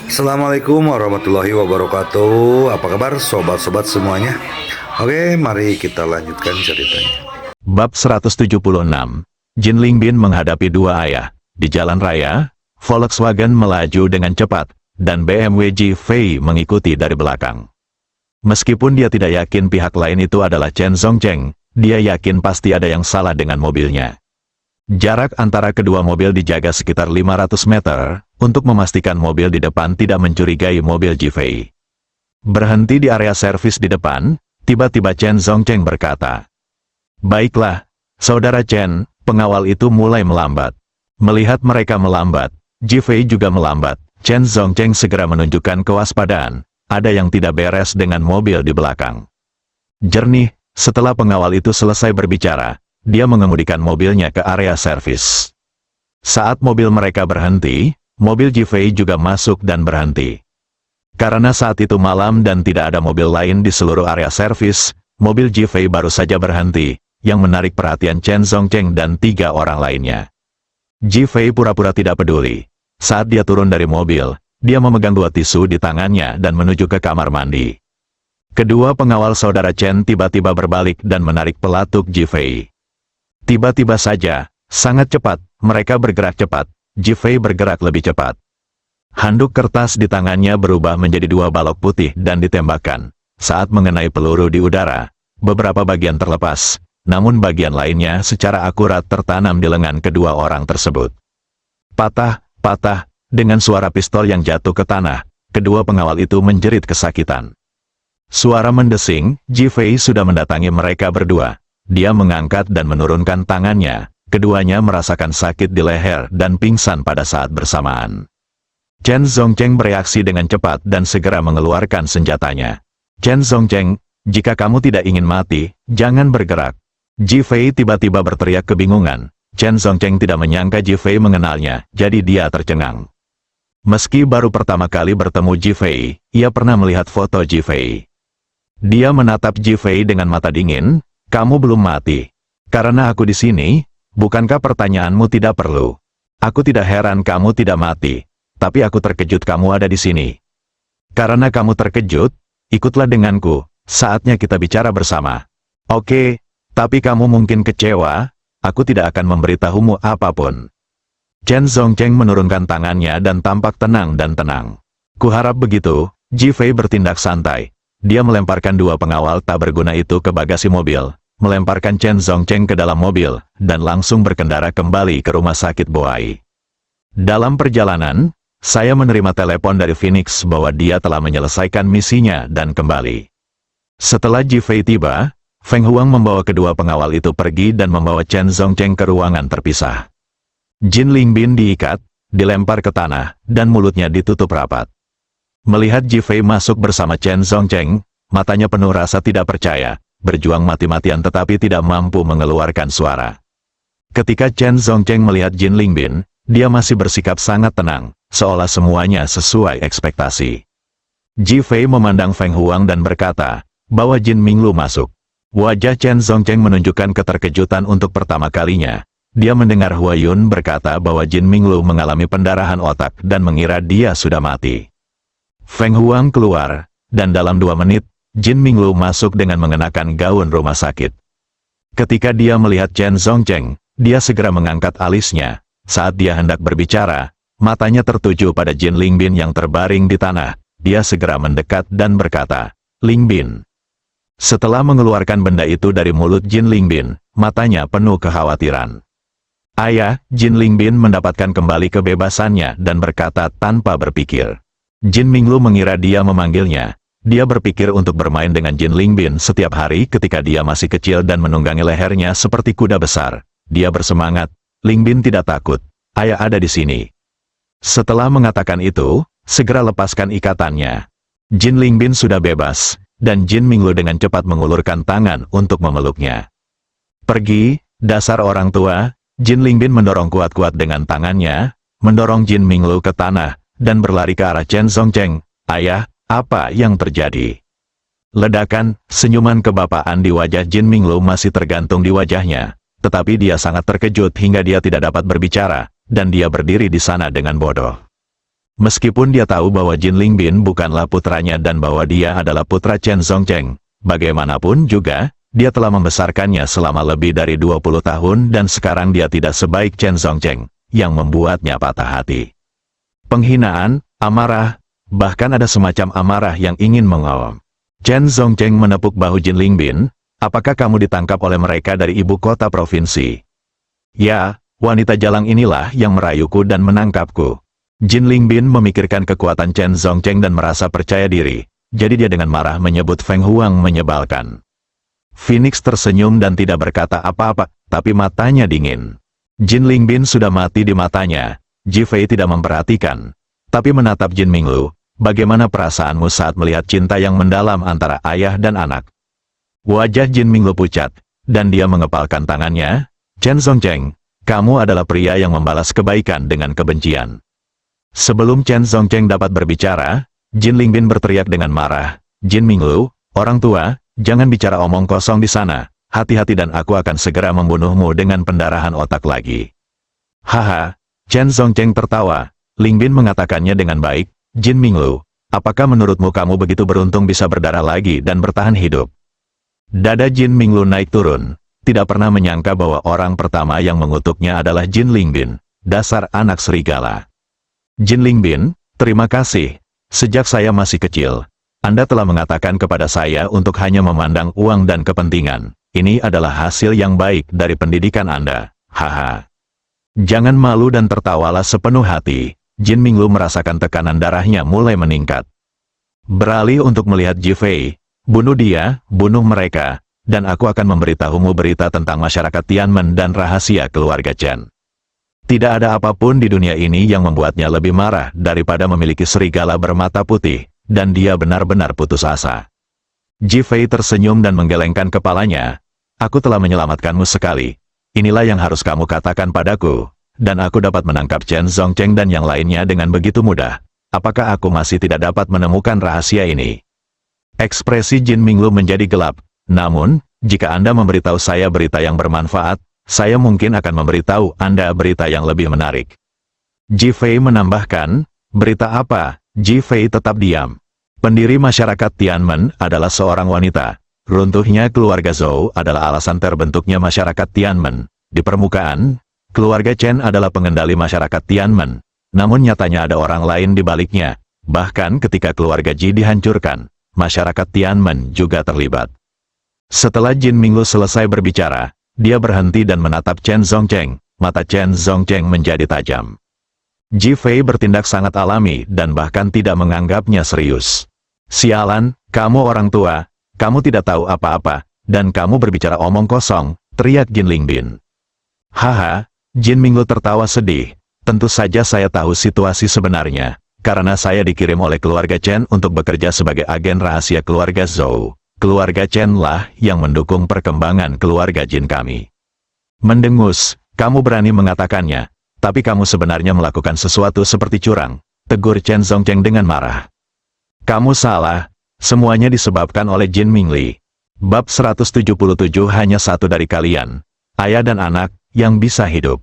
Assalamualaikum warahmatullahi wabarakatuh. Apa kabar sobat-sobat semuanya? Oke, mari kita lanjutkan ceritanya. Bab 176. Jin Lingbin menghadapi dua ayah. Di jalan raya, Volkswagen melaju dengan cepat, dan BMW G-Fei mengikuti dari belakang. Meskipun dia tidak yakin pihak lain itu adalah Chen Zhongcheng, dia yakin pasti ada yang salah dengan mobilnya. Jarak antara kedua mobil dijaga sekitar 500 meter, untuk memastikan mobil di depan tidak mencurigai mobil G-Fei. Berhenti di area servis di depan, tiba-tiba Chen Zhongcheng berkata, "Baiklah, Saudara Chen." Pengawal itu mulai melambat. Melihat mereka melambat, G-Fei juga melambat. Chen Zhongcheng segera menunjukkan kewaspadaan, ada yang tidak beres dengan mobil di belakang. Jernih, setelah pengawal itu selesai berbicara, dia mengemudikan mobilnya ke area servis. Saat mobil mereka berhenti, mobil G-Fei juga masuk dan berhenti. Karena saat itu malam dan tidak ada mobil lain di seluruh area servis, mobil G-Fei baru saja berhenti, yang menarik perhatian Chen Zhongcheng dan 3 orang lainnya. G-Fei pura-pura tidak peduli. Saat dia turun dari mobil, dia memegang 2 tisu di tangannya dan menuju ke kamar mandi. Kedua pengawal saudara Chen tiba-tiba berbalik dan menarik pelatuk G-Fei. Tiba-tiba saja, sangat cepat, mereka bergerak cepat. G-Fei bergerak lebih cepat. Handuk kertas di tangannya berubah menjadi 2 balok putih dan ditembakkan. Saat mengenai peluru di udara, beberapa bagian terlepas, namun bagian lainnya secara akurat tertanam di lengan kedua orang tersebut. Patah, patah, dengan suara pistol yang jatuh ke tanah, kedua pengawal itu menjerit kesakitan. Suara mendesing, G-Fei sudah mendatangi mereka berdua. Dia mengangkat dan menurunkan tangannya. Keduanya merasakan sakit di leher dan pingsan pada saat bersamaan. Chen Zhongcheng bereaksi dengan cepat dan segera mengeluarkan senjatanya. "Chen Zhongcheng, jika kamu tidak ingin mati, jangan bergerak." G-Fei tiba-tiba berteriak kebingungan. Chen Zhongcheng tidak menyangka G-Fei mengenalnya, jadi dia tercengang. Meski baru pertama kali bertemu G-Fei, ia pernah melihat foto G-Fei. Dia menatap G-Fei dengan mata dingin. "Kamu belum mati. Karena aku di sini, bukankah pertanyaanmu tidak perlu? Aku tidak heran kamu tidak mati, tapi aku terkejut kamu ada di sini. Karena kamu terkejut, ikutlah denganku, saatnya kita bicara bersama. Oke, tapi kamu mungkin kecewa, aku tidak akan memberitahumu apapun." Chen Zhongcheng menurunkan tangannya dan tampak tenang dan tenang. "Kuharap begitu." G-Fei bertindak santai. Dia melemparkan 2 pengawal tak berguna itu ke bagasi mobil, melemparkan Chen Zhongcheng ke dalam mobil, dan langsung berkendara kembali ke rumah sakit Boai. Dalam perjalanan, saya menerima telepon dari Phoenix bahwa dia telah menyelesaikan misinya dan kembali. Setelah G-Fei tiba, Feng Huang membawa kedua pengawal itu pergi dan membawa Chen Zhongcheng ke ruangan terpisah. Jin Lingbin diikat, dilempar ke tanah, dan mulutnya ditutup rapat. Melihat G-Fei masuk bersama Chen Zhongcheng, matanya penuh rasa tidak percaya, berjuang mati-matian tetapi tidak mampu mengeluarkan suara. Ketika Chen Zhongcheng melihat Jin Lingbin, dia masih bersikap sangat tenang, seolah semuanya sesuai ekspektasi. G-Fei memandang Feng Huang dan berkata, bahwa Jin Minglu masuk. Wajah Chen Zhongcheng menunjukkan keterkejutan untuk pertama kalinya. Dia mendengar Hua Yun berkata bahwa Jin Minglu mengalami pendarahan otak dan mengira dia sudah mati. Feng Huang keluar, dan dalam 2 menit, Jin Minglu masuk dengan mengenakan gaun rumah sakit. Ketika dia melihat Chen Zhongcheng, dia segera mengangkat alisnya. Saat dia hendak berbicara, matanya tertuju pada Jin Lingbin yang terbaring di tanah. Dia segera mendekat dan berkata, "Lingbin." Setelah mengeluarkan benda itu dari mulut Jin Lingbin, matanya penuh kekhawatiran. "Ayah." Jin Lingbin mendapatkan kembali kebebasannya dan berkata tanpa berpikir. Jin Minglu mengira dia memanggilnya. Dia berpikir untuk bermain dengan Jin Lingbin setiap hari ketika dia masih kecil dan menunggangi lehernya seperti kuda besar. Dia bersemangat. "Lingbin tidak takut. Ayah ada di sini." Setelah mengatakan itu, segera lepaskan ikatannya. Jin Lingbin sudah bebas, dan Jin Minglu dengan cepat mengulurkan tangan untuk memeluknya. "Pergi, dasar orang tua." Jin Lingbin mendorong kuat-kuat dengan tangannya, mendorong Jin Minglu ke tanah, dan berlari ke arah Chen Zhongcheng. "Ayah, apa yang terjadi?" Ledakan, senyuman kebapaan di wajah Jin Minglu masih tergantung di wajahnya. Tetapi dia sangat terkejut hingga dia tidak dapat berbicara, dan dia berdiri di sana dengan bodoh. Meskipun dia tahu bahwa Jin Lingbin bukanlah putranya dan bahwa dia adalah putra Chen Zongcheng, bagaimanapun juga, dia telah membesarkannya selama lebih dari 20 tahun dan sekarang dia tidak sebaik Chen Zongcheng, yang membuatnya patah hati. Penghinaan, amarah, bahkan ada semacam amarah yang ingin mengawam. Chen Zongcheng menepuk bahu Jin Lingbin. Apakah kamu ditangkap oleh mereka dari ibu kota provinsi? Ya, wanita jalang inilah yang merayuku dan menangkapku. Jin Lingbin memikirkan kekuatan Chen Zongcheng dan merasa percaya diri, jadi dia dengan marah menyebut Feng Huang menyebalkan. Phoenix tersenyum dan tidak berkata apa-apa, tapi matanya dingin. Jin Lingbin sudah mati di matanya. Ji Fei tidak memperhatikan, tapi menatap Jin Minglu. Bagaimana perasaanmu saat melihat cinta yang mendalam antara ayah dan anak? Wajah Jin Minglu pucat, dan dia mengepalkan tangannya. Chen Zongcheng, kamu adalah pria yang membalas kebaikan dengan kebencian. Sebelum Chen Zongcheng dapat berbicara, Jin Lingbin berteriak dengan marah. Jin Minglu, orang tua, jangan bicara omong kosong di sana. Hati-hati dan aku akan segera membunuhmu dengan pendarahan otak lagi. Haha, Chen Zongcheng tertawa. Lingbin mengatakannya dengan baik. Jin Minglu, apakah menurutmu kamu begitu beruntung bisa berdarah lagi dan bertahan hidup? Dada Jin Minglu naik turun, tidak pernah menyangka bahwa orang pertama yang mengutuknya adalah Jin Lingbin, dasar anak serigala. Jin Lingbin, terima kasih. Sejak saya masih kecil, Anda telah mengatakan kepada saya untuk hanya memandang uang dan kepentingan. Ini adalah hasil yang baik dari pendidikan Anda. Haha. Jangan malu dan tertawalah sepenuh hati. Jin Minglu merasakan tekanan darahnya mulai meningkat. Beralih untuk melihat Ji Fei. Bunuh dia, bunuh mereka, dan aku akan memberitahumu berita tentang masyarakat Tianmen dan rahasia keluarga Chen. Tidak ada apapun di dunia ini yang membuatnya lebih marah daripada memiliki serigala bermata putih, dan dia benar-benar putus asa. Ji Fei tersenyum dan menggelengkan kepalanya. Aku telah menyelamatkanmu sekali. Inilah yang harus kamu katakan padaku, dan aku dapat menangkap Chen Zongcheng dan yang lainnya dengan begitu mudah. Apakah aku masih tidak dapat menemukan rahasia ini? Ekspresi Jin Minglu menjadi gelap. Namun, jika Anda memberitahu saya berita yang bermanfaat, saya mungkin akan memberitahu Anda berita yang lebih menarik. Ji Fei menambahkan, berita apa? Ji Fei tetap diam. Pendiri masyarakat Tianmen adalah seorang wanita. Runtuhnya keluarga Zhou adalah alasan terbentuknya masyarakat Tianmen. Di permukaan, keluarga Chen adalah pengendali masyarakat Tianmen. Namun nyatanya ada orang lain di baliknya. Bahkan ketika keluarga Ji dihancurkan, masyarakat Tianmen juga terlibat. Setelah Jin Minglu selesai berbicara, dia berhenti dan menatap Chen Zongcheng. Mata Chen Zongcheng menjadi tajam. Ji Fei bertindak sangat alami dan bahkan tidak menganggapnya serius. Sialan, kamu orang tua, kamu tidak tahu apa-apa, dan kamu berbicara omong kosong, teriak Jin Lingbin. Haha, Jin Minglu tertawa sedih. Tentu saja saya tahu situasi sebenarnya. Karena saya dikirim oleh keluarga Chen untuk bekerja sebagai agen rahasia keluarga Zhou. Keluarga Chen lah yang mendukung perkembangan keluarga Jin kami. Mendengus, kamu berani mengatakannya, tapi kamu sebenarnya melakukan sesuatu seperti curang, tegur Chen Zongcheng dengan marah. Kamu salah, semuanya disebabkan oleh Jin Mingli. Bab 177 hanya satu dari kalian, ayah dan anak, yang bisa hidup.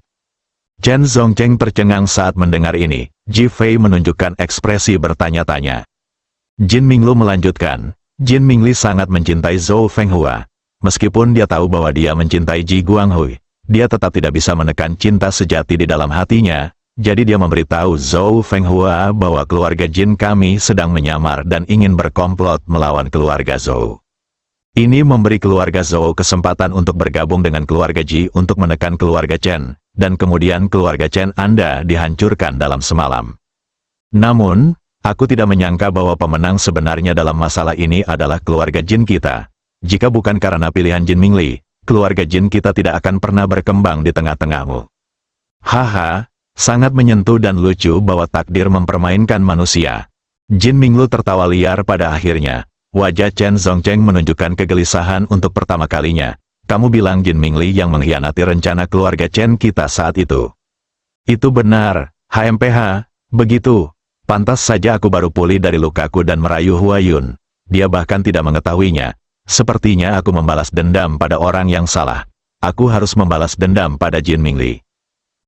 Chen Zongcheng tercengang saat mendengar ini. Ji Fei menunjukkan ekspresi bertanya-tanya. Jin Minglu melanjutkan, Jin Mingli sangat mencintai Zhou Fenghua. Meskipun dia tahu bahwa dia mencintai Ji Guanghui, dia tetap tidak bisa menekan cinta sejati di dalam hatinya, jadi dia memberitahu Zhou Fenghua bahwa keluarga Jin kami sedang menyamar dan ingin berkomplot melawan keluarga Zhou. Ini memberi keluarga Zhou kesempatan untuk bergabung dengan keluarga Ji untuk menekan keluarga Chen. Dan kemudian keluarga Chen Anda dihancurkan dalam semalam. Namun, aku tidak menyangka bahwa pemenang sebenarnya dalam masalah ini adalah keluarga Jin kita. Jika bukan karena pilihan Jin Mingli, keluarga Jin kita tidak akan pernah berkembang di tengah-tengahmu. Haha, sangat menyentuh dan lucu bahwa takdir mempermainkan manusia. Jin Minglu tertawa liar pada akhirnya. Wajah Chen Zongcheng menunjukkan kegelisahan untuk pertama kalinya. Kamu bilang Jin Mingli yang mengkhianati rencana keluarga Chen kita saat itu. Itu benar, HMPH, begitu. Pantas saja aku baru pulih dari lukaku dan merayu Huayun. Dia bahkan tidak mengetahuinya. Sepertinya aku membalas dendam pada orang yang salah. Aku harus membalas dendam pada Jin Mingli.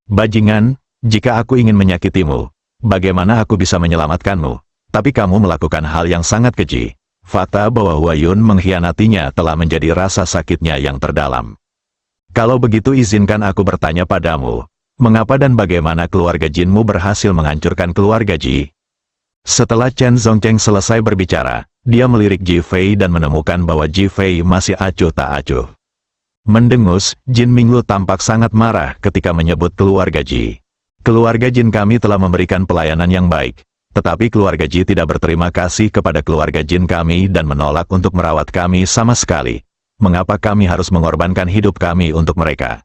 Bajingan, jika aku ingin menyakitimu, Bagaimana aku bisa menyelamatkanmu? Tapi kamu melakukan hal yang sangat keji. Fakta bahwa Huayun mengkhianatinya telah menjadi rasa sakitnya yang terdalam. Kalau begitu izinkan aku bertanya padamu, mengapa dan bagaimana keluarga Jinmu berhasil menghancurkan keluarga Ji? Setelah Chen Zongcheng selesai berbicara, dia melirik Ji Fei dan menemukan bahwa Ji Fei masih acuh tak acuh. Mendengus, Jin Minglu tampak sangat marah ketika menyebut keluarga Ji. Keluarga Jin kami telah memberikan pelayanan yang baik, tetapi keluarga Ji tidak berterima kasih kepada keluarga Jin kami dan menolak untuk merawat kami sama sekali. Mengapa kami harus mengorbankan hidup kami untuk mereka?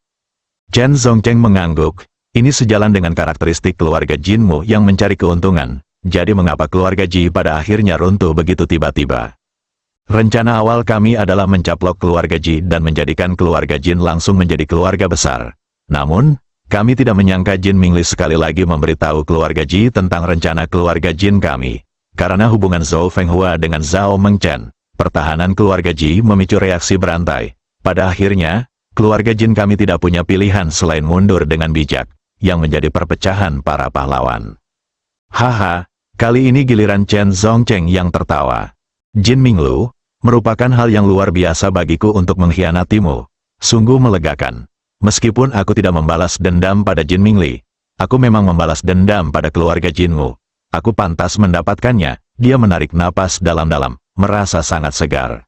Chen Zongcheng mengangguk, ini sejalan dengan karakteristik keluarga Jinmu yang mencari keuntungan. Jadi mengapa keluarga Ji pada akhirnya runtuh begitu tiba-tiba? Rencana awal kami adalah mencaplok keluarga Ji dan menjadikan keluarga Jin langsung menjadi keluarga besar. Namun, kami tidak menyangka Jin Mingli sekali lagi memberitahu keluarga Ji tentang rencana keluarga Jin kami. Karena hubungan Zhou Fenghua dengan Zhao Mengchen, pertahanan keluarga Ji memicu reaksi berantai. Pada akhirnya, keluarga Jin kami tidak punya pilihan selain mundur dengan bijak, yang menjadi perpecahan para pahlawan. Haha. Kali ini giliran Chen Zongcheng yang tertawa. Jin Minglu, merupakan hal yang luar biasa bagiku untuk mengkhianatimu. Sungguh melegakan. Meskipun aku tidak membalas dendam pada Jin Mingli, aku memang membalas dendam pada keluarga Jinmu. Aku pantas mendapatkannya. Dia menarik napas dalam-dalam, merasa sangat segar.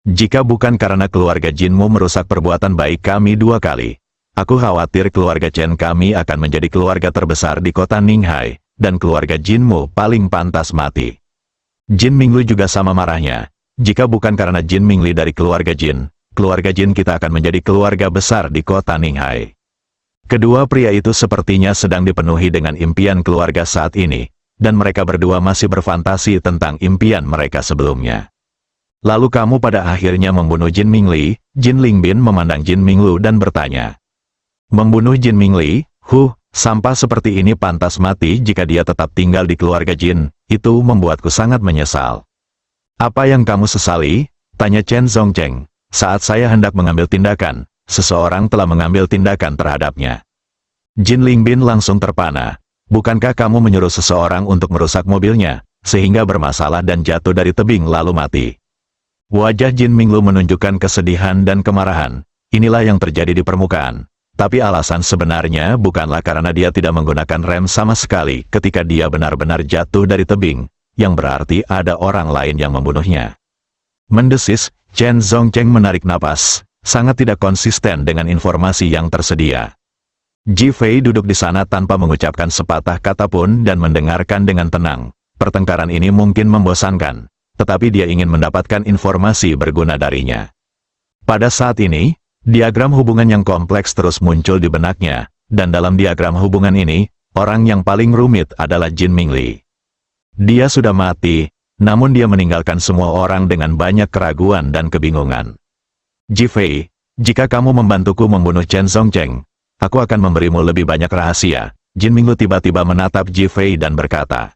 Jika bukan karena keluarga Jinmu merusak perbuatan baik kami 2 kali, aku khawatir keluarga Chen kami akan menjadi keluarga terbesar di kota Ninghai. Dan keluarga Jinmu paling pantas mati. Jin Minglu juga sama marahnya. Jika bukan karena Jin Mingli dari keluarga Jin kita akan menjadi keluarga besar di kota Ninghai. Kedua pria itu sepertinya sedang dipenuhi dengan impian keluarga saat ini, dan mereka berdua masih berfantasi tentang impian mereka sebelumnya. Lalu kamu pada akhirnya membunuh Jin Mingli. Jin Lingbin memandang Jin Minglu dan bertanya. Membunuh Jin Mingli? Sampah seperti ini pantas mati jika dia tetap tinggal di keluarga Jin. Itu membuatku sangat menyesal. Apa yang kamu sesali? Tanya Chen Zongcheng. Saat saya hendak mengambil tindakan, seseorang telah mengambil tindakan terhadapnya. Jin Lingbin langsung terpana. Bukankah kamu menyuruh seseorang untuk merusak mobilnya, sehingga bermasalah dan jatuh dari tebing lalu mati? Wajah Jin Minglu menunjukkan kesedihan dan kemarahan. Inilah yang terjadi di permukaan. Tapi alasan sebenarnya bukanlah karena dia tidak menggunakan rem sama sekali ketika dia benar-benar jatuh dari tebing, yang berarti ada orang lain yang membunuhnya. Mendesis, Chen Zongcheng menarik napas, sangat tidak konsisten dengan informasi yang tersedia. Ji Fei duduk di sana tanpa mengucapkan sepatah kata pun dan mendengarkan dengan tenang. Pertengkaran ini mungkin membosankan, tetapi dia ingin mendapatkan informasi berguna darinya. Pada saat ini, diagram hubungan yang kompleks terus muncul di benaknya, dan dalam diagram hubungan ini, orang yang paling rumit adalah Jin Mingli. Dia sudah mati, namun dia meninggalkan semua orang dengan banyak keraguan dan kebingungan. Ji Fei, jika kamu membantuku membunuh Chen Zongcheng, aku akan memberimu lebih banyak rahasia. Jin Minglu tiba-tiba menatap Ji Fei dan berkata.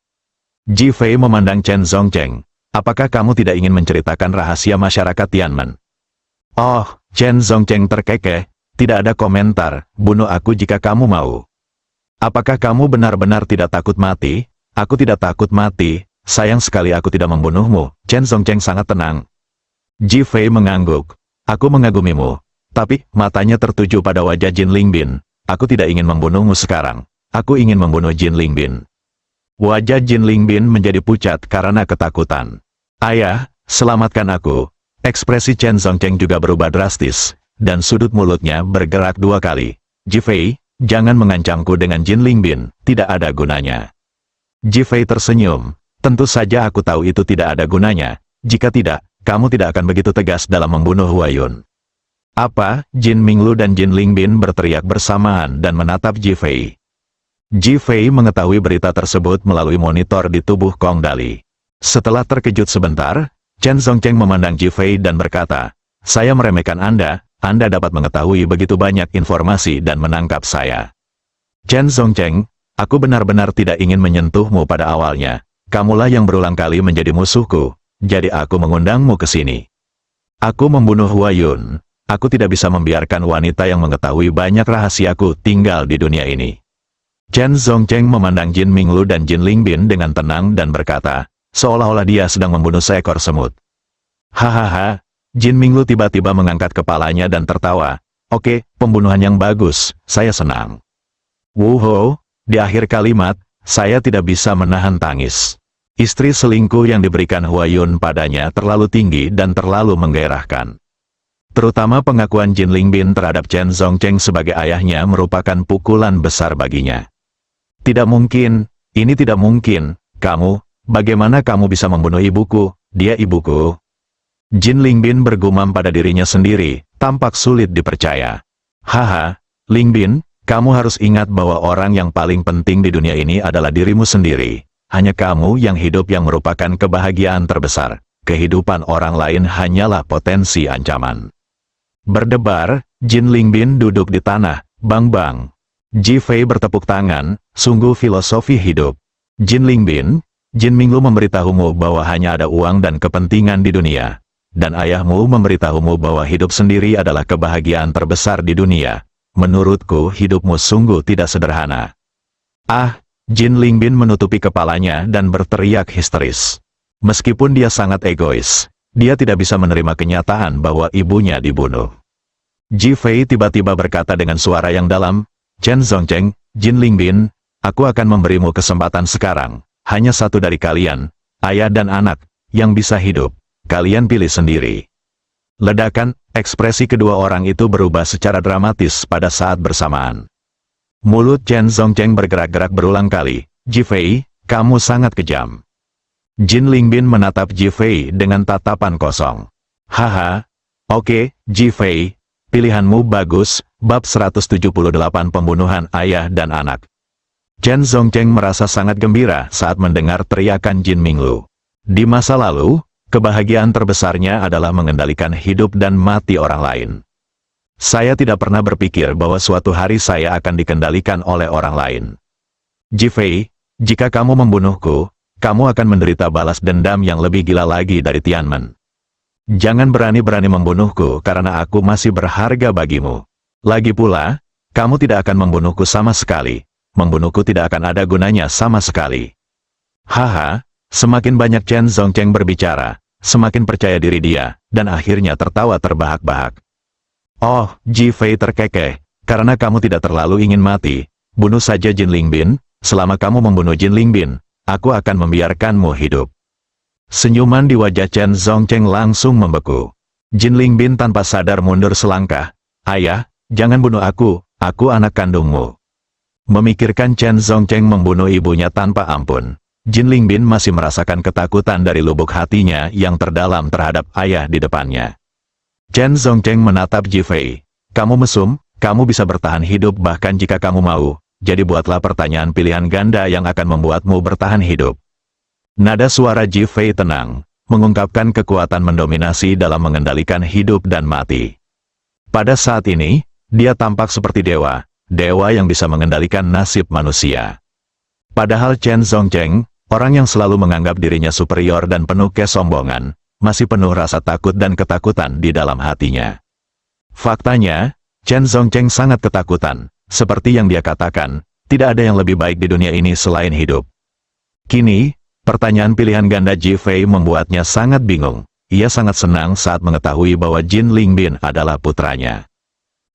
Ji Fei memandang Chen Zongcheng, apakah kamu tidak ingin menceritakan rahasia masyarakat Tianmen? Oh, Chen Zongcheng terkekeh, tidak ada komentar, bunuh aku jika kamu mau. Apakah kamu benar-benar tidak takut mati? Aku tidak takut mati, sayang sekali aku tidak membunuhmu. Chen Zongcheng sangat tenang. Ji Fei mengangguk, aku mengagumimu, tapi matanya tertuju pada wajah Jin Lingbin. Aku tidak ingin membunuhmu sekarang, aku ingin membunuh Jin Lingbin. Wajah Jin Lingbin menjadi pucat karena ketakutan. Ayah, selamatkan aku. Ekspresi Chen Zongcheng juga berubah drastis, dan sudut mulutnya bergerak 2 kali. Ji Fei, jangan mengancamku dengan Jin Lingbin, tidak ada gunanya. Ji Fei tersenyum, tentu saja aku tahu itu tidak ada gunanya, jika tidak, kamu tidak akan begitu tegas dalam membunuh Huayun. Apa? Jin Minglu dan Jin Lingbin berteriak bersamaan dan menatap Ji Fei. Ji Fei mengetahui berita tersebut melalui monitor di tubuh Kong Dali. Setelah terkejut sebentar, Chen Zongcheng memandang Ji Fei dan berkata, saya meremehkan Anda dapat mengetahui begitu banyak informasi dan menangkap saya. Chen Zongcheng, aku benar-benar tidak ingin menyentuhmu pada awalnya. Kamulah yang berulang kali menjadi musuhku, jadi aku mengundangmu ke sini. Aku membunuh Huayun. Aku tidak bisa membiarkan wanita yang mengetahui banyak rahasiaku tinggal di dunia ini. Chen Zongcheng memandang Jin Minglu dan Jin Lingbin dengan tenang dan berkata, seolah-olah dia sedang membunuh seekor semut. Hahaha, Jin Minglu tiba-tiba mengangkat kepalanya dan tertawa. Oke, pembunuhan yang bagus, saya senang. Wuho, di akhir kalimat, saya tidak bisa menahan tangis. Istri selingkuh yang diberikan Huayun padanya terlalu tinggi dan terlalu menggairahkan. Terutama pengakuan Jin Lingbin terhadap Chen Zongcheng sebagai ayahnya merupakan pukulan besar baginya. Tidak mungkin, ini tidak mungkin, bagaimana kamu bisa membunuh ibuku, dia ibuku? Jin Lingbin bergumam pada dirinya sendiri, tampak sulit dipercaya. Haha, Lingbin, kamu harus ingat bahwa orang yang paling penting di dunia ini adalah dirimu sendiri. Hanya kamu yang hidup yang merupakan kebahagiaan terbesar. Kehidupan orang lain hanyalah potensi ancaman. Berdebar, Jin Lingbin duduk di tanah, bang-bang. Ji Fei bertepuk tangan, sungguh filosofi hidup. Jin Lingbin, Jin Minglu memberitahumu bahwa hanya ada uang dan kepentingan di dunia. Dan ayahmu memberitahumu bahwa hidup sendiri adalah kebahagiaan terbesar di dunia. Menurutku hidupmu sungguh tidak sederhana. Ah, Jin Lingbin menutupi kepalanya dan berteriak histeris. Meskipun dia sangat egois, dia tidak bisa menerima kenyataan bahwa ibunya dibunuh. Ji Fei tiba-tiba berkata dengan suara yang dalam, Chen Zongcheng, Jin Lingbin, aku akan memberimu kesempatan sekarang. Hanya satu dari kalian, ayah dan anak, yang bisa hidup. Kalian pilih sendiri. Ledakan, ekspresi kedua orang itu berubah secara dramatis pada saat bersamaan. Mulut Chen Zongcheng bergerak-gerak berulang kali. Ji Fei, kamu sangat kejam. Jin Lingbin menatap Ji Fei dengan tatapan kosong. Haha, oke, Ji Fei, pilihanmu bagus. Bab 178 Pembunuhan Ayah dan Anak. Chen Zongcheng merasa sangat gembira saat mendengar teriakan Jin Minglu. Di masa lalu, kebahagiaan terbesarnya adalah mengendalikan hidup dan mati orang lain. Saya tidak pernah berpikir bahwa suatu hari saya akan dikendalikan oleh orang lain. Ji Fei, jika kamu membunuhku, kamu akan menderita balas dendam yang lebih gila lagi dari Tianmen. Jangan berani-berani membunuhku karena aku masih berharga bagimu. Lagi pula, kamu tidak akan membunuhku sama sekali. Membunuhku tidak akan ada gunanya sama sekali. Haha, semakin banyak Chen Zongcheng berbicara, semakin percaya diri dia, dan akhirnya tertawa terbahak-bahak. Oh, Ji Fei terkekeh, karena kamu tidak terlalu ingin mati, bunuh saja Jin Lingbin. Selama kamu membunuh Jin Lingbin, aku akan membiarkanmu hidup. Senyuman di wajah Chen Zongcheng langsung membeku. Jin Lingbin tanpa sadar mundur selangkah. Ayah, jangan bunuh aku anak kandungmu. Memikirkan Chen Zongcheng membunuh ibunya tanpa ampun, Jin Lingbin masih merasakan ketakutan dari lubuk hatinya yang terdalam terhadap ayah di depannya. Chen Zongcheng menatap Ji Fei. Kamu mesum, kamu bisa bertahan hidup bahkan jika kamu mau, jadi buatlah pertanyaan pilihan ganda yang akan membuatmu bertahan hidup. Nada suara Ji Fei tenang, mengungkapkan kekuatan mendominasi dalam mengendalikan hidup dan mati. Pada saat ini, dia tampak seperti dewa yang bisa mengendalikan nasib manusia. Padahal Chen Zongcheng, orang yang selalu menganggap dirinya superior dan penuh kesombongan, masih penuh rasa takut dan ketakutan di dalam hatinya. Faktanya, Chen Zongcheng sangat ketakutan, seperti yang dia katakan, tidak ada yang lebih baik di dunia ini selain hidup. Kini, pertanyaan pilihan ganda Ji Fei membuatnya sangat bingung. Ia sangat senang saat mengetahui bahwa Jin Lingbin adalah putranya.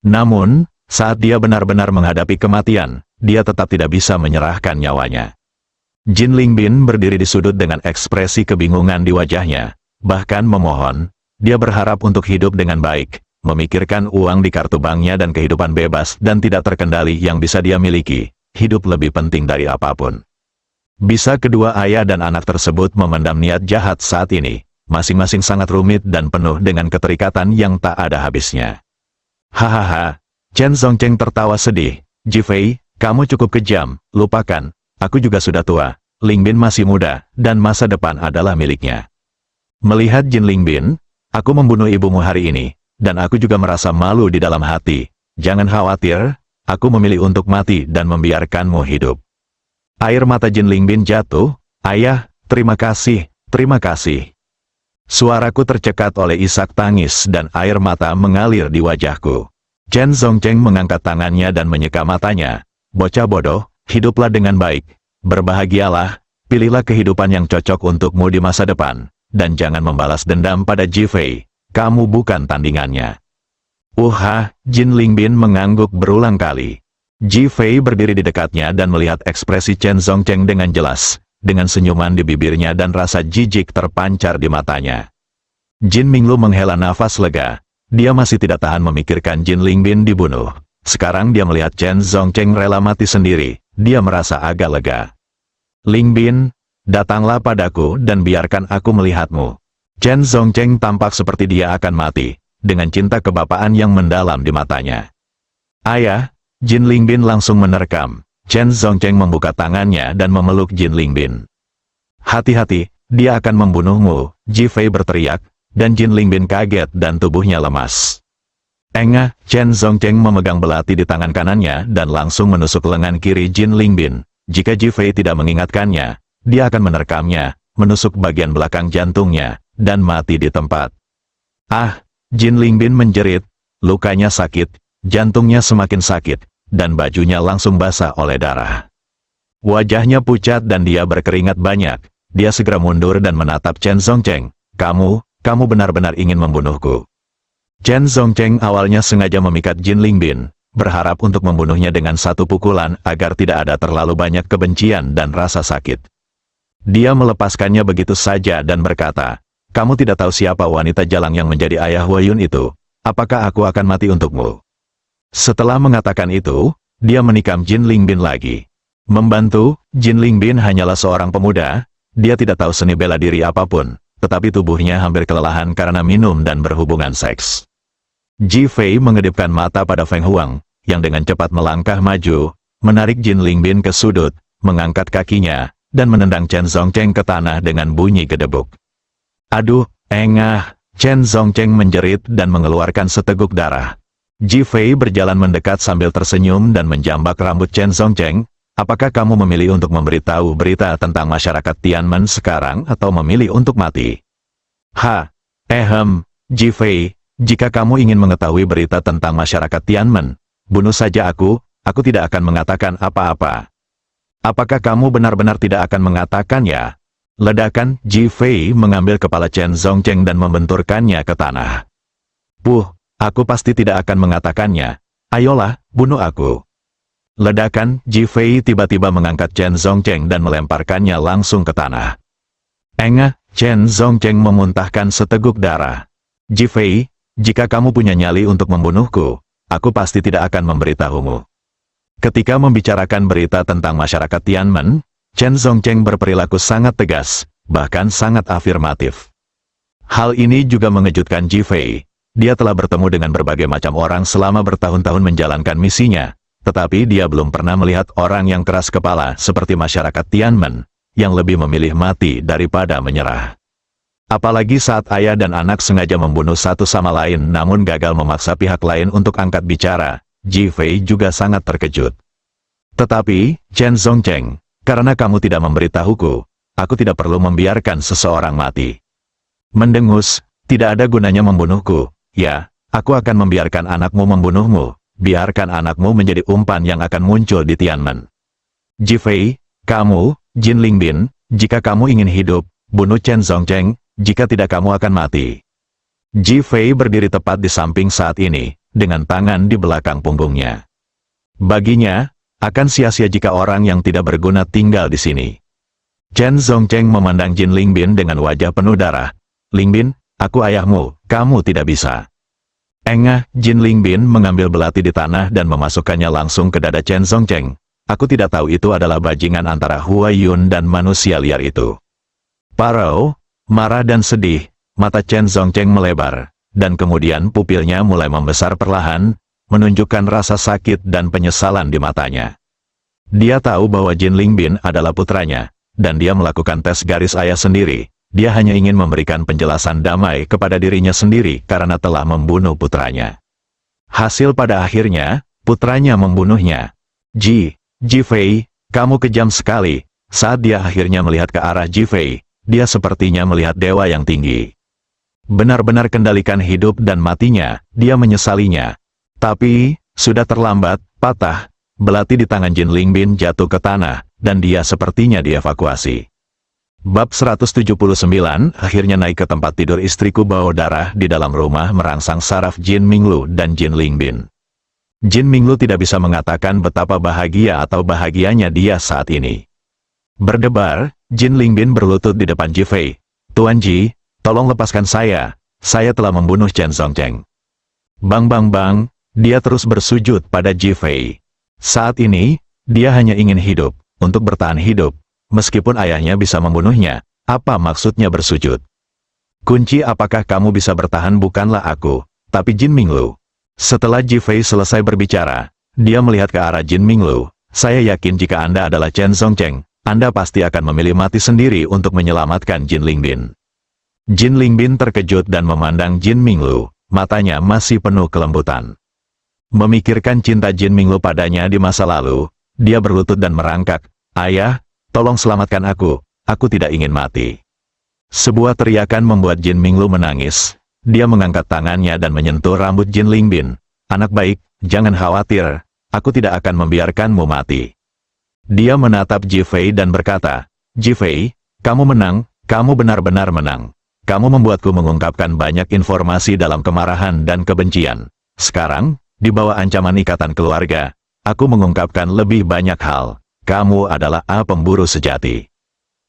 Namun, saat dia benar-benar menghadapi kematian, dia tetap tidak bisa menyerahkan nyawanya. Jin Lingbin berdiri di sudut dengan ekspresi kebingungan di wajahnya, bahkan memohon, dia berharap untuk hidup dengan baik, memikirkan uang di kartu banknya dan kehidupan bebas dan tidak terkendali yang bisa dia miliki, hidup lebih penting dari apapun. Bisa kedua ayah dan anak tersebut memendam niat jahat saat ini, masing-masing sangat rumit dan penuh dengan keterikatan yang tak ada habisnya. Hahaha, Chen Zongcheng tertawa sedih. Ji Fei, kamu cukup kejam, lupakan, aku juga sudah tua, Lingbin masih muda, dan masa depan adalah miliknya. Melihat Jin Lingbin, aku membunuh ibumu hari ini, dan aku juga merasa malu di dalam hati. Jangan khawatir, aku memilih untuk mati dan membiarkanmu hidup. Air mata Jin Lingbin jatuh. Ayah, terima kasih, terima kasih. Suaraku tercekat oleh isak tangis dan air mata mengalir di wajahku. Chen Zongcheng mengangkat tangannya dan menyeka matanya. Bocah bodoh, hiduplah dengan baik, berbahagialah, pilihlah kehidupan yang cocok untukmu di masa depan, dan jangan membalas dendam pada Ji Fei, kamu bukan tandingannya. Jin Lingbin mengangguk berulang kali. Ji Fei berdiri di dekatnya dan melihat ekspresi Chen Zongcheng dengan jelas, dengan senyuman di bibirnya dan rasa jijik terpancar di matanya. Jin Minglu menghela nafas lega, dia masih tidak tahan memikirkan Jin Lingbin dibunuh. Sekarang dia melihat Chen Zongcheng rela mati sendiri, dia merasa agak lega. Lingbin, datanglah padaku dan biarkan aku melihatmu. Chen Zongcheng tampak seperti dia akan mati, dengan cinta kebapaan yang mendalam di matanya. Ayah, Jin Lingbin langsung menerkam. Chen Zongcheng membuka tangannya dan memeluk Jin Lingbin. Hati-hati, dia akan membunuhmu, Ji Fei berteriak, dan Jin Lingbin kaget dan tubuhnya lemas. Engah, Chen Zongcheng memegang belati di tangan kanannya dan langsung menusuk lengan kiri Jin Lingbin. Jika Ji Fei tidak mengingatkannya, dia akan menerkamnya, menusuk bagian belakang jantungnya, dan mati di tempat. Jin Lingbin menjerit, lukanya sakit, jantungnya semakin sakit, dan bajunya langsung basah oleh darah. Wajahnya pucat dan dia berkeringat banyak, dia segera mundur dan menatap Chen Zongcheng, kamu benar-benar ingin membunuhku. Chen Zongcheng awalnya sengaja memikat Jin Lingbin, berharap untuk membunuhnya dengan satu pukulan agar tidak ada terlalu banyak kebencian dan rasa sakit. Dia melepaskannya begitu saja dan berkata, kamu tidak tahu siapa wanita jalang yang menjadi ayah Huayun itu, apakah aku akan mati untukmu? Setelah mengatakan itu, dia menikam Jin Lingbin lagi. Membantu, Jin Lingbin hanyalah seorang pemuda, dia tidak tahu seni bela diri apapun, tetapi tubuhnya hampir kelelahan karena minum dan berhubungan seks. Ji Fei mengedipkan mata pada Feng Huang, yang dengan cepat melangkah maju, menarik Jin Lingbin ke sudut, mengangkat kakinya, dan menendang Chen Zongcheng ke tanah dengan bunyi gedebuk. Aduh, engah, Chen Zongcheng menjerit dan mengeluarkan seteguk darah. Ji Fei berjalan mendekat sambil tersenyum dan menjambak rambut Chen Zongcheng, apakah kamu memilih untuk memberitahu berita tentang masyarakat Tianmen sekarang atau memilih untuk mati? Ji Fei, jika kamu ingin mengetahui berita tentang masyarakat Tianmen, bunuh saja aku tidak akan mengatakan apa-apa. Apakah kamu benar-benar tidak akan mengatakannya? Ledakan, Ji Fei mengambil kepala Chen Zongcheng dan membenturkannya ke tanah. Aku pasti tidak akan mengatakannya. Ayolah, bunuh aku. Ledakan, Ji Fei tiba-tiba mengangkat Chen Zongcheng dan melemparkannya langsung ke tanah. Engah, Chen Zongcheng memuntahkan seteguk darah. Ji Fei, jika kamu punya nyali untuk membunuhku, aku pasti tidak akan memberitahumu. Ketika membicarakan berita tentang masyarakat Tianmen, Chen Zongcheng berperilaku sangat tegas, bahkan sangat afirmatif. Hal ini juga mengejutkan Ji Fei. Dia telah bertemu dengan berbagai macam orang selama bertahun-tahun menjalankan misinya, tetapi dia belum pernah melihat orang yang keras kepala seperti masyarakat Tianmen, yang lebih memilih mati daripada menyerah. Apalagi saat ayah dan anak sengaja membunuh satu sama lain namun gagal memaksa pihak lain untuk angkat bicara, Ji Fei juga sangat terkejut. Tetapi, Chen Zongcheng, karena kamu tidak memberitahuku, aku tidak perlu membiarkan seseorang mati. Mendengus, tidak ada gunanya membunuhku, ya, aku akan membiarkan anakmu membunuhmu, biarkan anakmu menjadi umpan yang akan muncul di Tianmen. Ji Fei, kamu, Jin Lingbin, jika kamu ingin hidup, bunuh Chen Zongcheng, jika tidak kamu akan mati. Ji Fei berdiri tepat di samping saat ini, dengan tangan di belakang punggungnya. Baginya, akan sia-sia jika orang yang tidak berguna tinggal di sini. Chen Zongcheng memandang Jin Lingbin dengan wajah penuh darah. Lingbin, aku ayahmu, kamu tidak bisa. Engah, Jin Lingbin mengambil belati di tanah dan memasukkannya langsung ke dada Chen Zongcheng. Aku tidak tahu itu adalah bajingan antara Huayun dan manusia liar itu. Parau, marah dan sedih, mata Chen Zongcheng melebar, dan kemudian pupilnya mulai membesar perlahan, menunjukkan rasa sakit dan penyesalan di matanya. Dia tahu bahwa Jin Lingbin adalah putranya, dan dia melakukan tes garis ayah sendiri. Dia hanya ingin memberikan penjelasan damai kepada dirinya sendiri karena telah membunuh putranya. Hasil pada akhirnya, putranya membunuhnya. Ji Fei, kamu kejam sekali. Saat dia akhirnya melihat ke arah Ji Fei, dia sepertinya melihat dewa yang tinggi. Benar-benar kendalikan hidup dan matinya, dia menyesalinya. Tapi, sudah terlambat, patah, belati di tangan Jin Lingbin jatuh ke tanah, dan dia sepertinya dievakuasi. Bab 179, akhirnya naik ke tempat tidur istriku bawa darah di dalam rumah merangsang saraf Jin Minglu dan Jin Lingbin. Jin Minglu tidak bisa mengatakan betapa bahagia atau bahagianya dia saat ini. Berdebar, Jin Lingbin berlutut di depan Ji Fei. "Tuan Ji, tolong lepaskan saya telah membunuh Chen Songcheng." Bang bang bang, dia terus bersujud pada Ji Fei. Saat ini, dia hanya ingin hidup, untuk bertahan hidup. Meskipun ayahnya bisa membunuhnya, apa maksudnya bersujud? Kunci apakah kamu bisa bertahan bukanlah aku, tapi Jin Minglu. Setelah Ji Fei selesai berbicara, dia melihat ke arah Jin Minglu. "Saya yakin jika Anda adalah Chen Songcheng, Anda pasti akan memilih mati sendiri untuk menyelamatkan Jin Lingbin." Jin Lingbin terkejut dan memandang Jin Minglu, matanya masih penuh kelembutan. Memikirkan cinta Jin Minglu padanya di masa lalu, dia berlutut dan merangkak, "Ayah, tolong selamatkan aku tidak ingin mati." Sebuah teriakan membuat Jin Minglu menangis. Dia mengangkat tangannya dan menyentuh rambut Jin Lingbin. "Anak baik, jangan khawatir, aku tidak akan membiarkanmu mati." Dia menatap Ji Fei dan berkata, "Ji Fei, kamu menang, kamu benar-benar menang. Kamu membuatku mengungkapkan banyak informasi dalam kemarahan dan kebencian. Sekarang, di bawah ancaman ikatan keluarga, aku mengungkapkan lebih banyak hal. Kamu adalah pemburu sejati."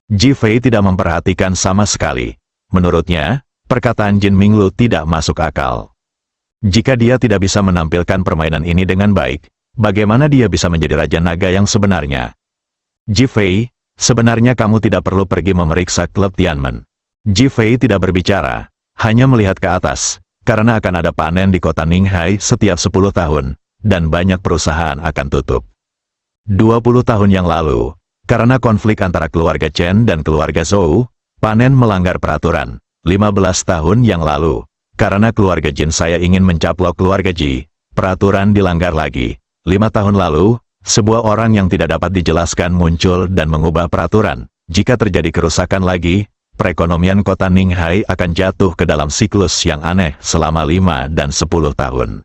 Ji Fei tidak memperhatikan sama sekali. Menurutnya, perkataan Jin Minglu tidak masuk akal. Jika dia tidak bisa menampilkan permainan ini dengan baik, bagaimana dia bisa menjadi Raja Naga yang sebenarnya? "Ji Fei, sebenarnya kamu tidak perlu pergi memeriksa klub Tianmen." Ji Fei tidak berbicara, hanya melihat ke atas, karena akan ada panen di kota Ninghai setiap 10 tahun, dan banyak perusahaan akan tutup. 20 tahun yang lalu, karena konflik antara keluarga Chen dan keluarga Zhou, panen melanggar peraturan. 15 tahun yang lalu, karena keluarga Jin saya ingin mencaplok keluarga Ji, peraturan dilanggar lagi. 5 tahun lalu, sebuah orang yang tidak dapat dijelaskan muncul dan mengubah peraturan. Jika terjadi kerusakan lagi, perekonomian kota Ninghai akan jatuh ke dalam siklus yang aneh selama 5 dan 10 tahun.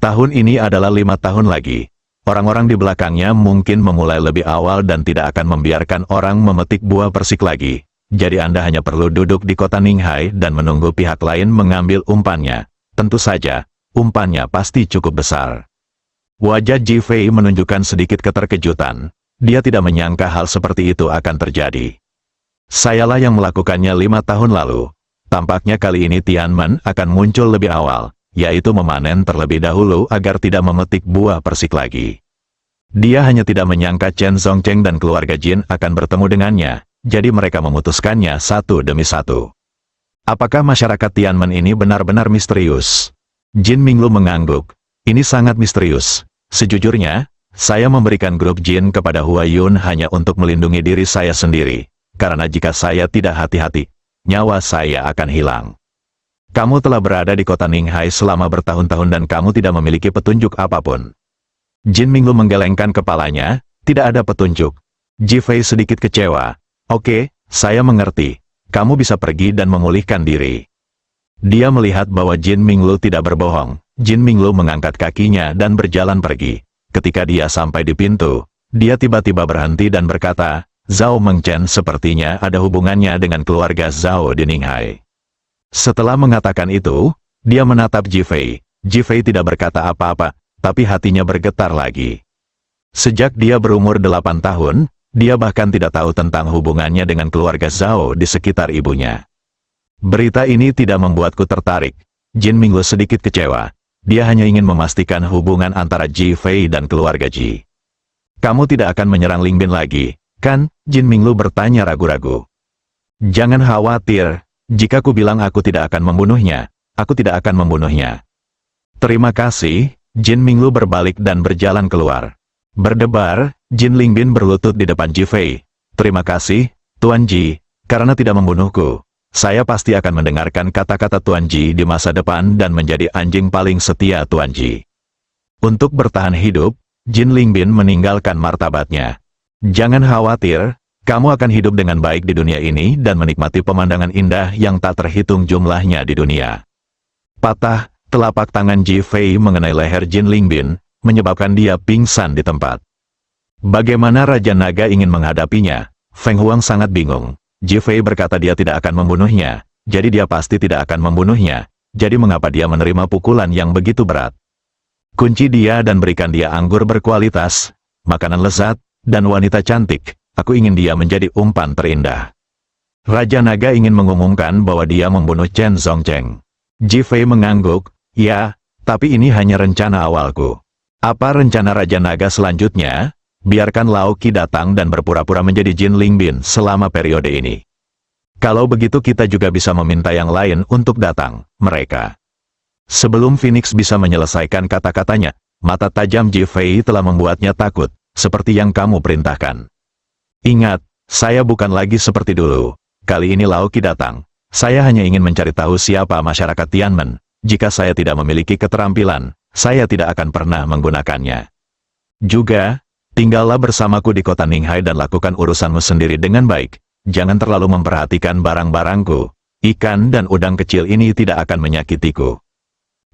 Tahun ini adalah 5 tahun lagi. Orang-orang di belakangnya mungkin memulai lebih awal dan tidak akan membiarkan orang memetik buah persik lagi. Jadi Anda hanya perlu duduk di kota Ninghai dan menunggu pihak lain mengambil umpannya. Tentu saja, umpannya pasti cukup besar. Wajah Ji Fei menunjukkan sedikit keterkejutan. Dia tidak menyangka hal seperti itu akan terjadi. "Sayalah yang melakukannya 5 tahun lalu. Tampaknya kali ini Tianmen akan muncul lebih awal, yaitu memanen terlebih dahulu agar tidak memetik buah persik lagi." Dia hanya tidak menyangka Chen Songcheng dan keluarga Jin akan bertemu dengannya, jadi mereka memutuskannya satu demi satu. Apakah masyarakat Tianmen ini benar-benar misterius? Jin Minglu mengangguk. "Ini sangat misterius. Sejujurnya, saya memberikan grup Jin kepada Hua Yun hanya untuk melindungi diri saya sendiri, karena jika saya tidak hati-hati, nyawa saya akan hilang. Kamu telah berada di kota Ninghai selama bertahun-tahun dan kamu tidak memiliki petunjuk apapun." Jin Minglu menggelengkan kepalanya, "Tidak ada petunjuk." Ji Fei sedikit kecewa. "Oke, saya mengerti. Kamu bisa pergi dan memulihkan diri." Dia melihat bahwa Jin Minglu tidak berbohong. Jin Minglu mengangkat kakinya dan berjalan pergi. Ketika dia sampai di pintu, dia tiba-tiba berhenti dan berkata, "Zhao Mengchen sepertinya ada hubungannya dengan keluarga Zhao di Ninghai." Setelah mengatakan itu, dia menatap Ji Fei. Ji Fei tidak berkata apa-apa, tapi hatinya bergetar lagi. Sejak dia berumur 8 tahun, dia bahkan tidak tahu tentang hubungannya dengan keluarga Zhao di sekitar ibunya. Berita ini tidak membuatku tertarik. Jin Minglu sedikit kecewa. Dia hanya ingin memastikan hubungan antara Ji Fei dan keluarga Ji. "Kamu tidak akan menyerang Lingbin lagi, kan?" Jin Minglu bertanya ragu-ragu. "Jangan khawatir, jika ku bilang aku tidak akan membunuhnya, aku tidak akan membunuhnya." "Terima kasih." Jin Minglu berbalik dan berjalan keluar. Berdebar, Jin Lingbin berlutut di depan Ji Fei. "Terima kasih, Tuan Ji, karena tidak membunuhku. Saya pasti akan mendengarkan kata-kata Tuan Ji di masa depan dan menjadi anjing paling setia Tuan Ji." Untuk bertahan hidup, Jin Lingbin meninggalkan martabatnya. "Jangan khawatir, kamu akan hidup dengan baik di dunia ini dan menikmati pemandangan indah yang tak terhitung jumlahnya di dunia." Patah, telapak tangan Ji Fei mengenai leher Jin Lingbin. menyebabkan dia pingsan di tempat. Bagaimana Raja Naga ingin menghadapinya? Feng Huang sangat bingung. Ji Fei berkata dia tidak akan membunuhnya, jadi dia pasti tidak akan membunuhnya. Jadi mengapa dia menerima pukulan yang begitu berat? Kunci dia dan berikan dia anggur berkualitas, makanan lezat, dan wanita cantik. Aku ingin dia menjadi umpan terindah. Raja Naga ingin mengumumkan bahwa dia membunuh Chen Zongcheng. Ji Fei mengangguk, ya, tapi ini hanya rencana awalku. Apa rencana Raja Naga selanjutnya? Biarkan Lao Qi datang dan berpura-pura menjadi Jin Lingbin selama periode ini. Kalau begitu kita juga bisa meminta yang lain untuk datang, mereka. Sebelum Phoenix bisa menyelesaikan kata-katanya, mata tajam Ji Fei telah membuatnya takut, seperti yang kamu perintahkan. Ingat, saya bukan lagi seperti dulu. Kali ini Lao Qi datang. Saya hanya ingin mencari tahu siapa masyarakat Tianmen. Jika saya tidak memiliki keterampilan, saya tidak akan pernah menggunakannya. Juga, tinggallah bersamaku di kota Ninghai dan lakukan urusanmu sendiri dengan baik. Jangan terlalu memperhatikan barang-barangku. Ikan dan udang kecil ini tidak akan menyakitiku.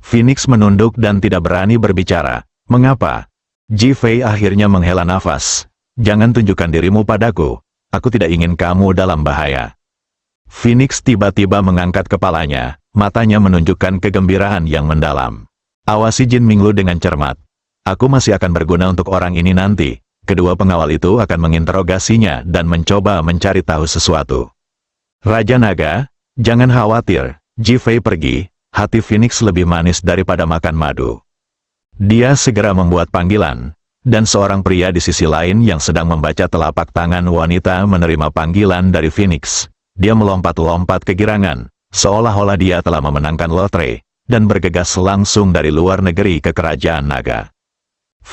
Phoenix menunduk dan tidak berani berbicara. Mengapa? Ji Fei akhirnya menghela nafas. Jangan tunjukkan dirimu padaku. Aku tidak ingin kamu dalam bahaya. Phoenix tiba-tiba mengangkat kepalanya. Matanya menunjukkan kegembiraan yang mendalam. Awasi Jin Minglu dengan cermat. Aku masih akan berguna untuk orang ini nanti. Kedua pengawal itu akan menginterogasinya dan mencoba mencari tahu sesuatu. Raja Naga, jangan khawatir. Ji Fei pergi. Hati Phoenix lebih manis daripada makan madu. Dia segera membuat panggilan. Dan seorang pria di sisi lain yang sedang membaca telapak tangan wanita menerima panggilan dari Phoenix. Dia melompat-lompat kegirangan, seolah-olah dia telah memenangkan lotre, dan bergegas langsung dari luar negeri ke kerajaan naga.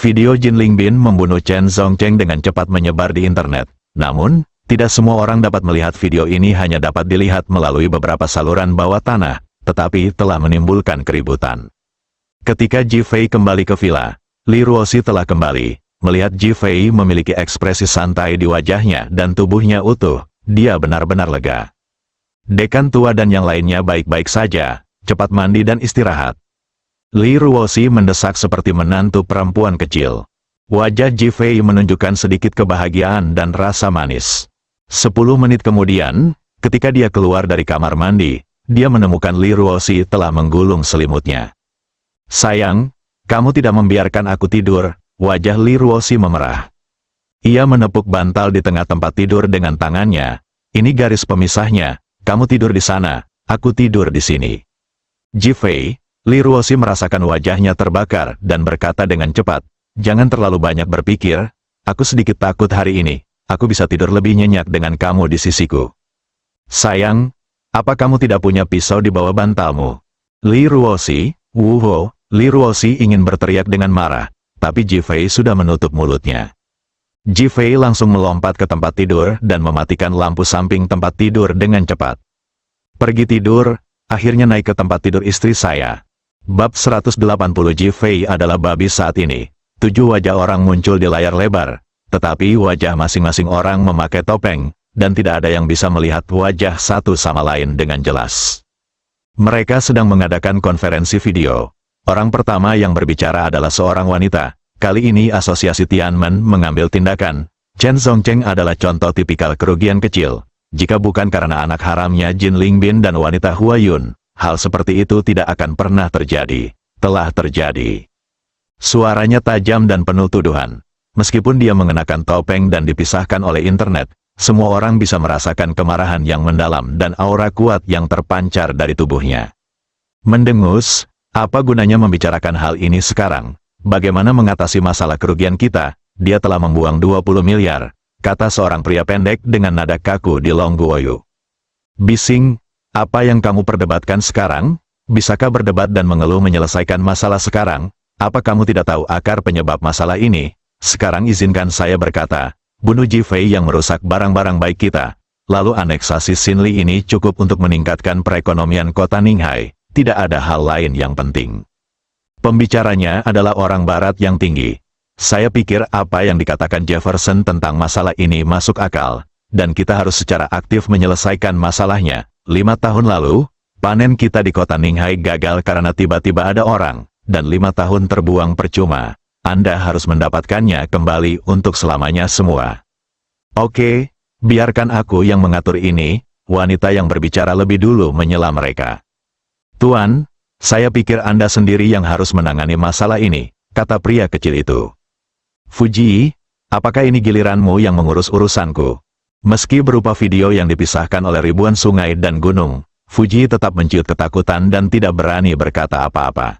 Video Jin Lingbin membunuh Chen Zongcheng dengan cepat menyebar di internet. Namun, tidak semua orang dapat melihat video ini, hanya dapat dilihat melalui beberapa saluran bawah tanah, tetapi telah menimbulkan keributan. Ketika Ji Fei kembali ke villa, Li Ruoxi telah kembali. Melihat Ji Fei memiliki ekspresi santai di wajahnya dan tubuhnya utuh, dia benar-benar lega. Dekan tua dan yang lainnya baik-baik saja, cepat mandi dan istirahat. Li Ruoxi mendesak seperti menantu perempuan kecil. Wajah Ji Fei menunjukkan sedikit kebahagiaan dan rasa manis. 10 menit kemudian, ketika dia keluar dari kamar mandi, dia menemukan Li Ruoxi telah menggulung selimutnya. Sayang, kamu tidak membiarkan aku tidur. Wajah Li Ruoxi memerah. Ia menepuk bantal di tengah tempat tidur dengan tangannya. Ini garis pemisahnya. Kamu tidur di sana, aku tidur di sini. Ji Fei, Li Ruoxi merasakan wajahnya terbakar dan berkata dengan cepat, jangan terlalu banyak berpikir, aku sedikit takut hari ini, aku bisa tidur lebih nyenyak dengan kamu di sisiku. Sayang, apa kamu tidak punya pisau di bawah bantalmu? Li Ruoxi, wuho, Li Ruoxi ingin berteriak dengan marah, tapi Ji Fei sudah menutup mulutnya. Ji Fei langsung melompat ke tempat tidur dan mematikan lampu samping tempat tidur dengan cepat. Pergi tidur, akhirnya naik ke tempat tidur istri saya. Bab 180 Ji Fei adalah babi saat ini. 7 wajah orang muncul di layar lebar, tetapi wajah masing-masing orang memakai topeng, dan tidak ada yang bisa melihat wajah satu sama lain dengan jelas. Mereka sedang mengadakan konferensi video. Orang pertama yang berbicara adalah seorang wanita. Kali ini Asosiasi Tianmen mengambil tindakan. Chen Zongcheng adalah contoh tipikal kerugian kecil. Jika bukan karena anak haramnya Jin Lingbin dan wanita Huayun, hal seperti itu tidak akan pernah terjadi. Telah terjadi. Suaranya tajam dan penuh tuduhan. Meskipun dia mengenakan topeng dan dipisahkan oleh internet, semua orang bisa merasakan kemarahan yang mendalam dan aura kuat yang terpancar dari tubuhnya. Mendengus, apa gunanya membicarakan hal ini sekarang? Bagaimana mengatasi masalah kerugian kita? Dia telah membuang 20 miliar, kata seorang pria pendek dengan nada kaku di Longguoyu. Bising, apa yang kamu perdebatkan sekarang? Bisakah berdebat dan mengeluh menyelesaikan masalah sekarang? Apa kamu tidak tahu akar penyebab masalah ini? Sekarang izinkan saya berkata, bunuh Ji Fei yang merusak barang-barang baik kita. Lalu aneksasi Xinli ini cukup untuk meningkatkan perekonomian kota Ninghai. Tidak ada hal lain yang penting. Pembicaranya adalah orang barat yang tinggi. Saya pikir apa yang dikatakan Jefferson tentang masalah ini masuk akal, dan kita harus secara aktif menyelesaikan masalahnya. 5 tahun lalu, panen kita di kota Ninghai gagal karena tiba-tiba ada orang, dan 5 tahun terbuang percuma. Anda harus mendapatkannya kembali untuk selamanya semua. Oke, biarkan aku yang mengatur ini. Wanita yang berbicara lebih dulu menyela mereka. Tuan, saya pikir Anda sendiri yang harus menangani masalah ini, kata pria kecil itu. Fuji, apakah ini giliranmu yang mengurus urusanku? Meski berupa video yang dipisahkan oleh ribuan sungai dan gunung, Fuji tetap menciut ketakutan dan tidak berani berkata apa-apa.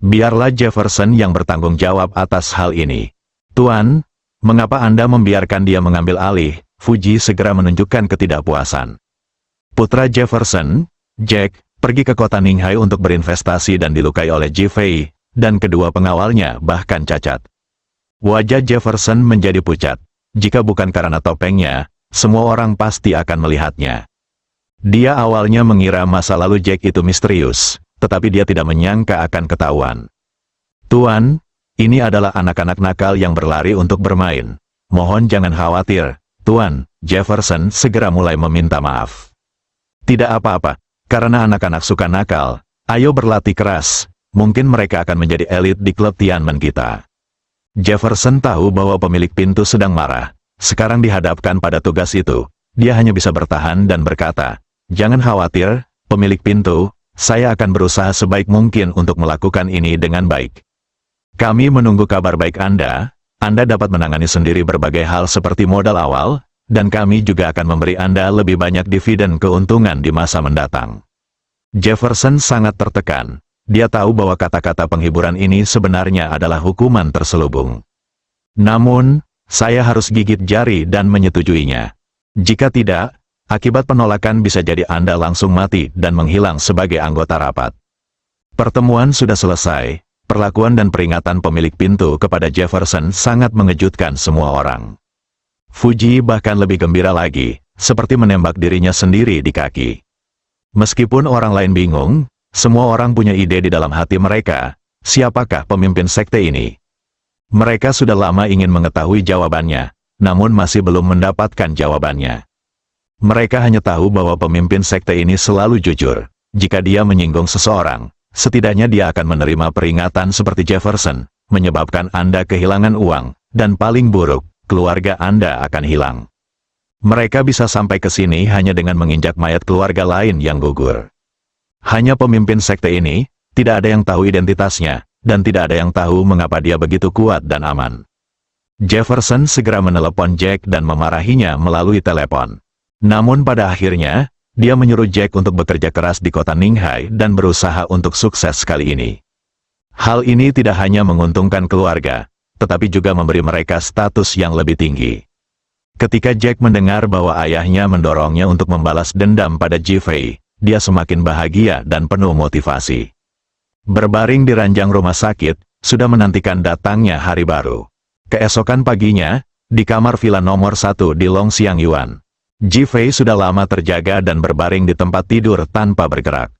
Biarlah Jefferson yang bertanggung jawab atas hal ini. Tuan, mengapa Anda membiarkan dia mengambil alih? Fuji segera menunjukkan ketidakpuasan. Putra Jefferson, Jack, pergi ke kota Ninghai untuk berinvestasi dan dilukai oleh Ji Fei, dan kedua pengawalnya bahkan cacat. Wajah Jefferson menjadi pucat. Jika bukan karena topengnya, semua orang pasti akan melihatnya. Dia awalnya mengira masa lalu Jack itu misterius, tetapi dia tidak menyangka akan ketahuan. Tuan, ini adalah anak-anak nakal yang berlari untuk bermain. Mohon jangan khawatir, Tuan. Jefferson segera mulai meminta maaf. Tidak apa-apa, karena anak-anak suka nakal, ayo berlatih keras, mungkin mereka akan menjadi elit di klub Tianmen kita. Jefferson tahu bahwa pemilik pintu sedang marah, sekarang dihadapkan pada tugas itu, dia hanya bisa bertahan dan berkata, jangan khawatir, pemilik pintu, saya akan berusaha sebaik mungkin untuk melakukan ini dengan baik. Kami menunggu kabar baik Anda dapat menangani sendiri berbagai hal seperti modal awal, dan kami juga akan memberi Anda lebih banyak dividen keuntungan di masa mendatang. Jefferson sangat tertekan. Dia tahu bahwa kata-kata penghiburan ini sebenarnya adalah hukuman terselubung. Namun, saya harus gigit jari dan menyetujuinya. Jika tidak, akibat penolakan bisa jadi Anda langsung mati dan menghilang sebagai anggota rapat. Pertemuan sudah selesai. Perlakuan dan peringatan pemilik pintu kepada Jefferson sangat mengejutkan semua orang. Fuji bahkan lebih gembira lagi, seperti menembak dirinya sendiri di kaki. Meskipun orang lain bingung, semua orang punya ide di dalam hati mereka, siapakah pemimpin sekte ini? Mereka sudah lama ingin mengetahui jawabannya, namun masih belum mendapatkan jawabannya. Mereka hanya tahu bahwa pemimpin sekte ini selalu jujur. Jika dia menyinggung seseorang, setidaknya dia akan menerima peringatan seperti Jefferson, menyebabkan Anda kehilangan uang, dan paling buruk, keluarga Anda akan hilang. Mereka bisa sampai ke sini hanya dengan menginjak mayat keluarga lain yang gugur. Hanya pemimpin sekte ini, tidak ada yang tahu identitasnya, dan tidak ada yang tahu mengapa dia begitu kuat dan aman. Jefferson segera menelepon Jack dan memarahinya melalui telepon. Namun pada akhirnya, dia menyuruh Jack untuk bekerja keras di kota Ninghai dan berusaha untuk sukses kali ini. Hal ini tidak hanya menguntungkan keluarga, tetapi juga memberi mereka status yang lebih tinggi. Ketika Jack mendengar bahwa ayahnya mendorongnya untuk membalas dendam pada Ji Fei, dia semakin bahagia dan penuh motivasi. Berbaring di ranjang rumah sakit, sudah menantikan datangnya hari baru. Keesokan paginya, di kamar villa nomor 1 di Longxiang Yuan, Ji Fei sudah lama terjaga dan berbaring di tempat tidur tanpa bergerak.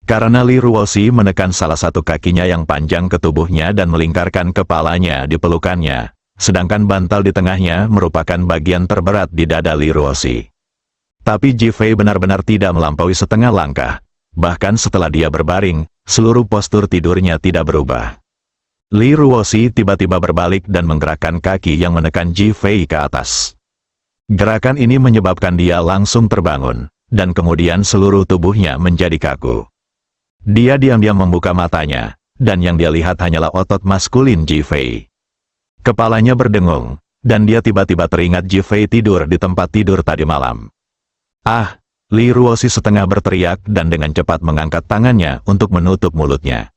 Karena Li Ruoxi menekan salah satu kakinya yang panjang ke tubuhnya dan melingkarkan kepalanya di pelukannya, sedangkan bantal di tengahnya merupakan bagian terberat di dada Li Ruoxi. Tapi Ji Fei benar-benar tidak melampaui setengah langkah. Bahkan setelah dia berbaring, seluruh postur tidurnya tidak berubah. Li Ruoxi tiba-tiba berbalik dan menggerakkan kaki yang menekan Ji Fei ke atas. Gerakan ini menyebabkan dia langsung terbangun, dan kemudian seluruh tubuhnya menjadi kaku. Dia diam-diam membuka matanya, dan yang dia lihat hanyalah otot maskulin Ji Fei. Kepalanya berdengung, dan dia tiba-tiba teringat Ji Fei tidur di tempat tidur tadi malam. Ah! Li Ruoxi setengah berteriak dan dengan cepat mengangkat tangannya untuk menutup mulutnya.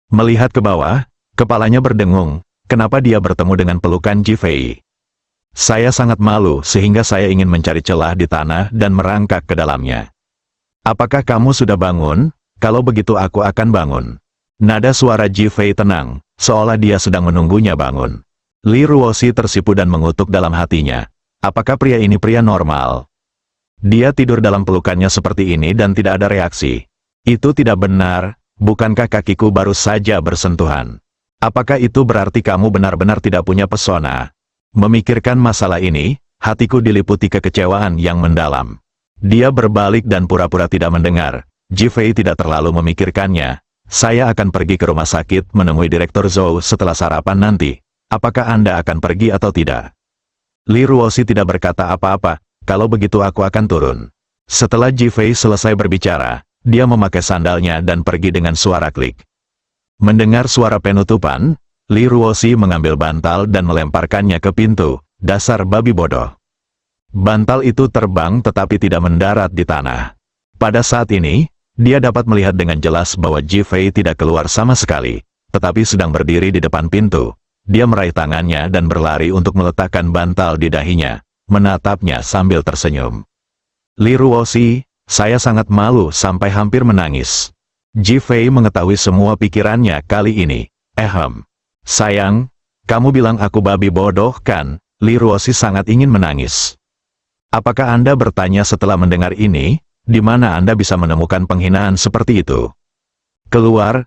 Melihat ke bawah, kepalanya berdengung, kenapa dia bertemu dengan pelukan Ji Fei? Saya sangat malu sehingga saya ingin mencari celah di tanah dan merangkak ke dalamnya. Apakah kamu sudah bangun? Kalau begitu aku akan bangun. Nada suara Ji Fei tenang, seolah dia sedang menunggunya bangun. Li Ruoxi tersipu dan mengutuk dalam hatinya. Apakah pria ini pria normal? Dia tidur dalam pelukannya seperti ini dan tidak ada reaksi. Itu tidak benar, bukankah kakiku baru saja bersentuhan? Apakah itu berarti kamu benar-benar tidak punya pesona? Memikirkan masalah ini, hatiku diliputi kekecewaan yang mendalam. Dia berbalik dan pura-pura tidak mendengar. Ji Fei tidak terlalu memikirkannya. Saya akan pergi ke rumah sakit menemui Direktur Zhou setelah sarapan nanti. Apakah Anda akan pergi atau tidak? Li Ruoxi tidak berkata apa-apa, kalau begitu aku akan turun. Setelah Ji Fei selesai berbicara, dia memakai sandalnya dan pergi dengan suara klik. Mendengar suara penutupan, Li Ruoxi mengambil bantal dan melemparkannya ke pintu. Dasar babi bodoh. Bantal itu terbang tetapi tidak mendarat di tanah. Pada saat ini, dia dapat melihat dengan jelas bahwa Ji Fei tidak keluar sama sekali, tetapi sedang berdiri di depan pintu. Dia meraih tangannya dan berlari untuk meletakkan bantal di dahinya, menatapnya sambil tersenyum. Li Ruoxi, saya sangat malu sampai hampir menangis. Ji Fei mengetahui semua pikirannya kali ini. Sayang, kamu bilang aku babi bodoh kan? Li Ruoxi sangat ingin menangis. Apakah Anda bertanya setelah mendengar ini? Di mana Anda bisa menemukan penghinaan seperti itu? Keluar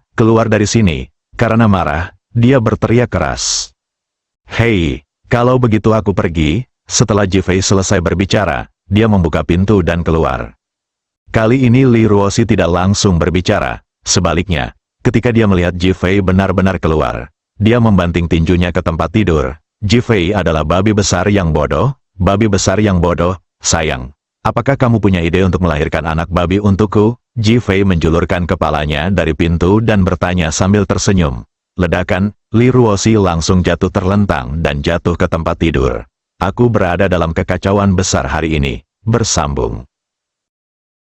dari sini. Karena marah, dia berteriak keras. Hei, kalau begitu aku pergi. Setelah Ji Fei selesai berbicara, dia membuka pintu dan keluar. Kali ini Li Ruoxi tidak langsung berbicara. Sebaliknya, ketika dia melihat Ji Fei benar-benar keluar, dia membanting tinjunya ke tempat tidur. Ji Fei adalah babi besar yang bodoh, sayang. Apakah kamu punya ide untuk melahirkan anak babi untukku? Ji Fei menjulurkan kepalanya dari pintu dan bertanya sambil tersenyum. Ledakan, Li Ruoxi langsung jatuh terlentang dan jatuh ke tempat tidur. Aku berada dalam kekacauan besar hari ini. Bersambung.